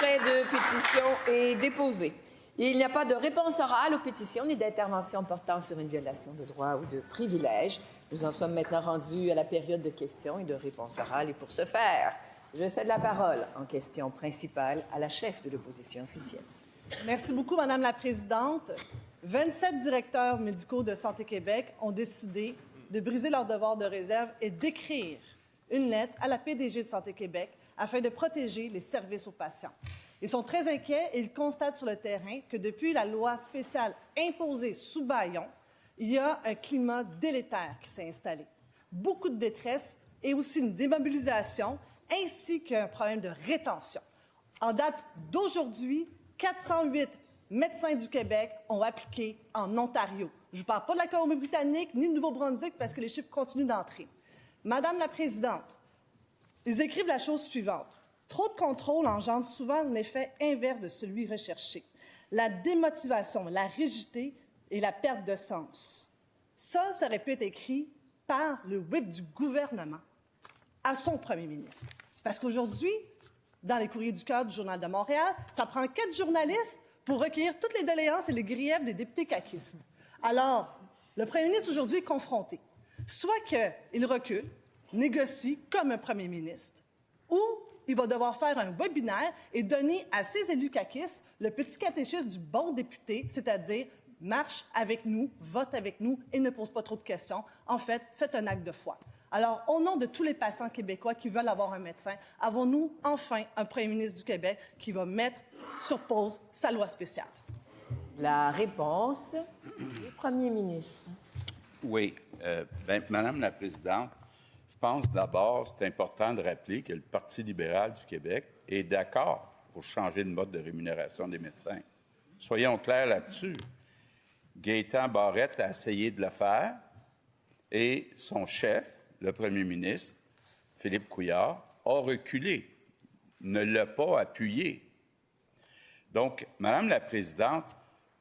l'extrait de pétition est déposé. Il n'y a pas de réponse orale aux pétitions ni d'intervention portant sur une violation de droits ou de privilèges. Nous en sommes maintenant rendus à la période de questions et de réponses orales. Et pour ce faire, je cède la parole en question principale à la chef de l'opposition officielle. Merci beaucoup, Madame la Présidente. 27 directeurs médicaux de Santé Québec ont décidé de briser leur devoir de réserve et d'écrire une lettre à la PDG de Santé Québec afin de protéger les services aux patients. Ils sont très inquiets et ils constatent sur le terrain que depuis la loi spéciale imposée sous Bayon, il y a un climat délétère qui s'est installé. Beaucoup de détresse et aussi une démobilisation, ainsi qu'un problème de rétention. En date d'aujourd'hui, 408 médecins du Québec ont appliqué en Ontario. Je ne parle pas de la Colombie-Britannique ni du Nouveau-Brunswick parce que les chiffres continuent d'entrer. Madame la Présidente, ils écrivent la chose suivante. Trop de contrôle engendre souvent l'effet inverse de celui recherché. La démotivation, la rigidité et la perte de sens. Ça aurait pu être écrit par le whip du gouvernement à son premier ministre. Parce qu'aujourd'hui, dans les courriers du cœur du Journal de Montréal, ça prend 4 journalistes pour recueillir toutes les doléances et les griefs des députés caquistes. Alors, le premier ministre aujourd'hui est confronté. Soit qu'il recule, négocie comme un premier ministre, ou il va devoir faire un webinaire et donner à ses élus caquistes le petit catéchisme du bon député, c'est-à-dire marche avec nous, vote avec nous et ne pose pas trop de questions. En fait, faites un acte de foi. Alors, au nom de tous les patients québécois qui veulent avoir un médecin, avons-nous enfin un premier ministre du Québec qui va mettre sur pause sa loi spéciale? La réponse du premier ministre. Oui. Madame la Présidente, je pense d'abord, c'est important de rappeler que le Parti libéral du Québec est d'accord pour changer de mode de rémunération des médecins. Soyons clairs là-dessus. Gaétan Barrette a essayé de le faire et son chef, le premier ministre, Philippe Couillard, a reculé, ne l'a pas appuyé. Donc, Madame la Présidente,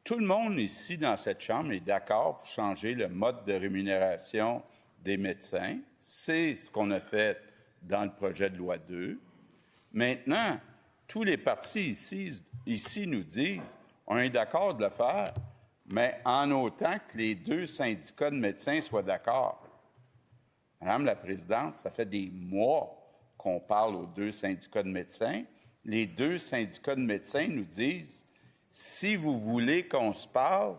tout le monde ici dans cette Chambre est d'accord pour changer le mode de rémunération des médecins. C'est ce qu'on a fait dans le projet de loi 2. Maintenant, tous les partis ici nous disent on est d'accord de le faire, mais en autant que les 2 syndicats de médecins soient d'accord. Madame la Présidente, ça fait des mois qu'on parle aux 2 syndicats de médecins. Les 2 syndicats de médecins nous disent si vous voulez qu'on se parle,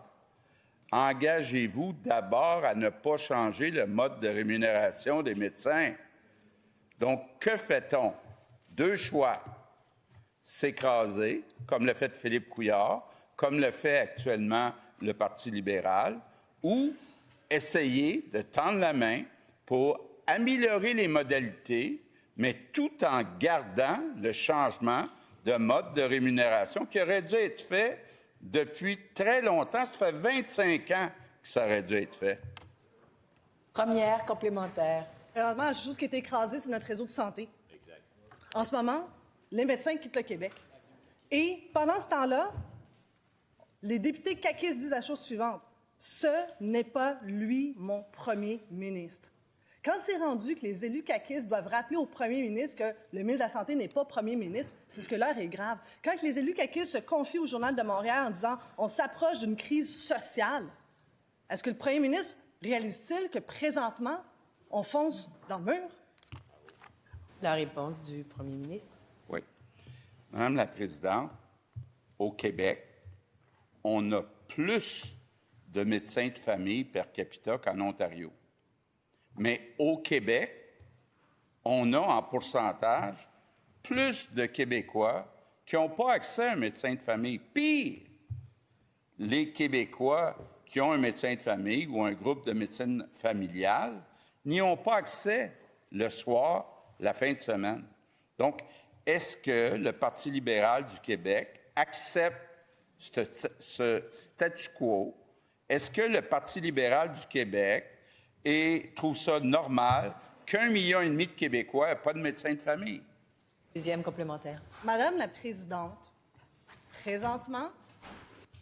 engagez-vous d'abord à ne pas changer le mode de rémunération des médecins. Donc, que fait-on? 2 choix. S'écraser, comme le fait Philippe Couillard, comme le fait actuellement le Parti libéral, ou essayer de tendre la main pour améliorer les modalités, mais tout en gardant le changement de mode de rémunération qui aurait dû être fait depuis très longtemps. Ça fait 25 ans que ça aurait dû être fait. Première complémentaire. Présentement, la chose qui est écrasée, c'est notre réseau de santé. Exact. En ce moment, les médecins quittent le Québec. Et pendant ce temps-là, les députés caquistes disent la chose suivante. Ce n'est pas lui, mon premier ministre. Quand c'est rendu que les élus caquistes doivent rappeler au premier ministre que le ministre de la Santé n'est pas premier ministre, c'est ce que l'heure est grave. Quand les élus caquistes se confient au Journal de Montréal en disant « on s'approche d'une crise sociale », est-ce que le premier ministre réalise-t-il que présentement, on fonce dans le mur? La réponse du premier ministre. Oui. Madame la Présidente, au Québec, on a plus de médecins de famille per capita qu'en Ontario. Mais au Québec, on a en pourcentage plus de Québécois qui n'ont pas accès à un médecin de famille. Pire, les Québécois qui ont un médecin de famille ou un groupe de médecine familiale n'y ont pas accès le soir, la fin de semaine. Donc, est-ce que le Parti libéral du Québec accepte ce statu quo? Est-ce que le Parti libéral du Québec trouve ça normal qu'1,5 million de Québécois n'aient pas de médecin de famille? Deuxième complémentaire. Madame la Présidente, présentement,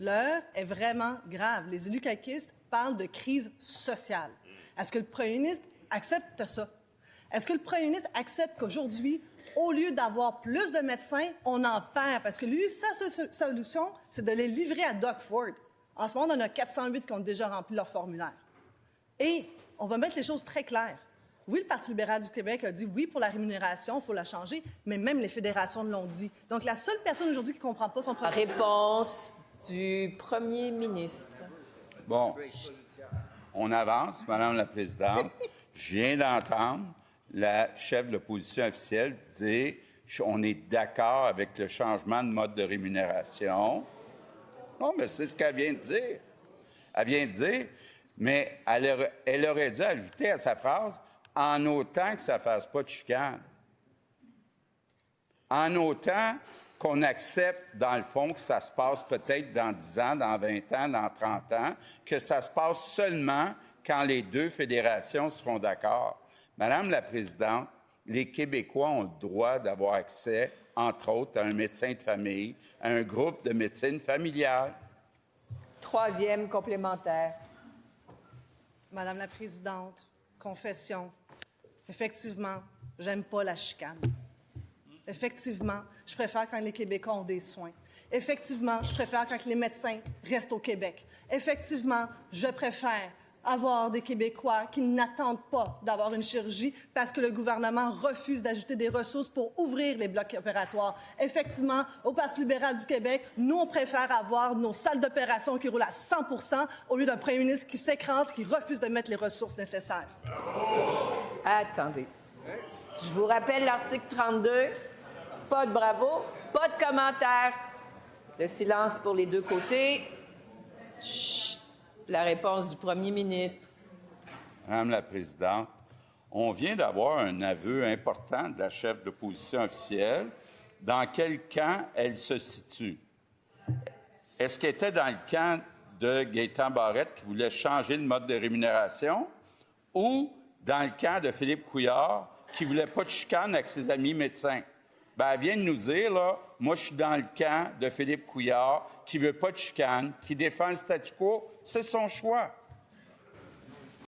l'heure est vraiment grave. Les élus caquistes parlent de crise sociale. Est-ce que le premier ministre accepte ça? Est-ce que le premier ministre accepte qu'aujourd'hui, au lieu d'avoir plus de médecins, on en perd. Parce que lui, sa solution, c'est de les livrer à Doug Ford. En ce moment, on en a 408 qui ont déjà rempli leur formulaire. Et on va mettre les choses très claires. Oui, le Parti libéral du Québec a dit oui pour la rémunération, il faut la changer, mais même les fédérations l'ont dit. Donc, la seule personne aujourd'hui qui ne comprend pas son programme... Réponse du premier ministre. Bon, on avance, Madame la Présidente. Je viens d'entendre la chef de l'opposition officielle dire on est d'accord avec le changement de mode de rémunération. Non, mais c'est ce qu'elle vient de dire. Elle vient de dire, mais elle aurait dû ajouter à sa phrase en autant que ça ne fasse pas de chicane. En autant qu'on accepte, dans le fond, que ça se passe peut-être dans 10 ans, dans 20 ans, dans 30 ans, que ça se passe seulement quand les deux fédérations seront d'accord. Madame la Présidente, les Québécois ont le droit d'avoir accès, entre autres, à un médecin de famille, à un groupe de médecine familiale. Troisième complémentaire. Madame la Présidente, confession. Effectivement, j'aime pas la chicane. Effectivement, je préfère quand les Québécois ont des soins. Effectivement, je préfère quand les médecins restent au Québec. Effectivement, je préfère avoir des Québécois qui n'attendent pas d'avoir une chirurgie parce que le gouvernement refuse d'ajouter des ressources pour ouvrir les blocs opératoires. Effectivement, au Parti libéral du Québec, nous, on préfère avoir nos salles d'opération qui roulent à 100 % au lieu d'un premier ministre qui s'écrase, qui refuse de mettre les ressources nécessaires. Attendez. Je vous rappelle l'article 32. Pas de bravo, pas de commentaire. Le silence pour les deux côtés. Chut. La réponse du premier ministre. Madame la Présidente, on vient d'avoir un aveu important de la chef de l'opposition officielle. Dans quel camp elle se situe? Est-ce qu'elle était dans le camp de Gaétan Barrette qui voulait changer le mode de rémunération ou dans le camp de Philippe Couillard qui ne voulait pas de chicane avec ses amis médecins? Bien, elle vient de nous dire, là, moi, je suis dans le camp de Philippe Couillard qui ne veut pas de chicane, qui défend le statu quo. C'est son choix.